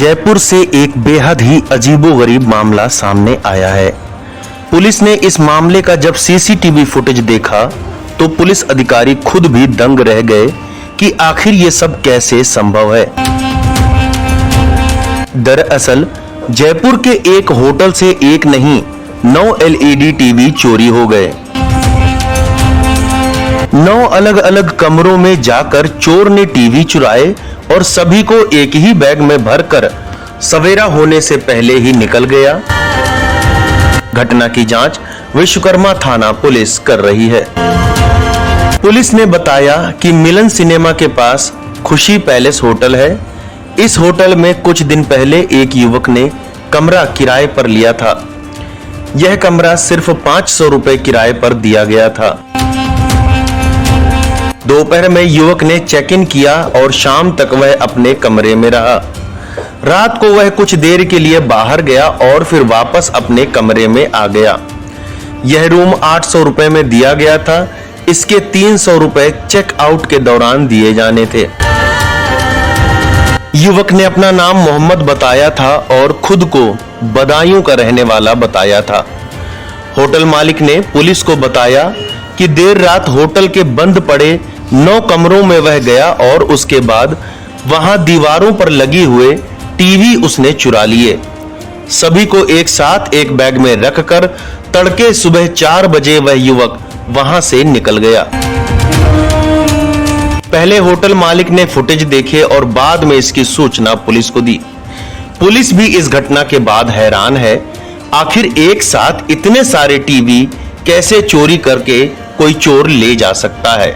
जयपुर से एक बेहद ही अजीबोगरीब मामला सामने आया है। पुलिस ने इस मामले का जब सीसीटीवी फुटेज देखा तो पुलिस अधिकारी खुद भी दंग रह गए कि आखिर ये सब कैसे संभव है। दरअसल जयपुर के एक होटल से एक नहीं 9 एलईडी टीवी चोरी हो गए। 9 अलग अलग कमरों में जाकर चोर ने टीवी चुराए और सभी को एक ही बैग में भरकर सवेरा होने से पहले ही निकल गया। घटना की जांच विश्वकर्मा थाना पुलिस कर रही है। पुलिस ने बताया कि मिलन सिनेमा के पास खुशी पैलेस होटल है। इस होटल में कुछ दिन पहले एक युवक ने कमरा किराए पर लिया था। यह कमरा सिर्फ 500 रुपए किराए पर दिया गया था। दोपहर में युवक ने चेक इन किया और शाम तक वह अपने कमरे में रहा। रात को वह कुछ देर के लिए बाहर गया और फिर वापस अपने कमरे में आ गया। यह रूम 800 रुपए में दिया गया था। इसके 300 रुपए चेक आउट के दौरान दिए जाने थे। युवक ने अपना नाम मोहम्मद बताया था और खुद को बदायूं का रहने वाला बताया था। होटल मालिक ने पुलिस को बताया कि देर रात होटल के बंद पड़े 9 कमरों में वह गया और उसके बाद वहां दीवारों पर लगे हुए टीवी उसने चुरा लिए। सभी को एक साथ एक बैग में रखकर तड़के सुबह 4 बजे वह युवक वहां से निकल गया। पहले होटल मालिक ने फुटेज देखे और बाद में इसकी सूचना पुलिस को दी। पुलिस भी इस घटना के बाद हैरान है। आखिर एक साथ इतने सारे टीवी कैसे चोरी करके कोई चोर ले जा सकता है।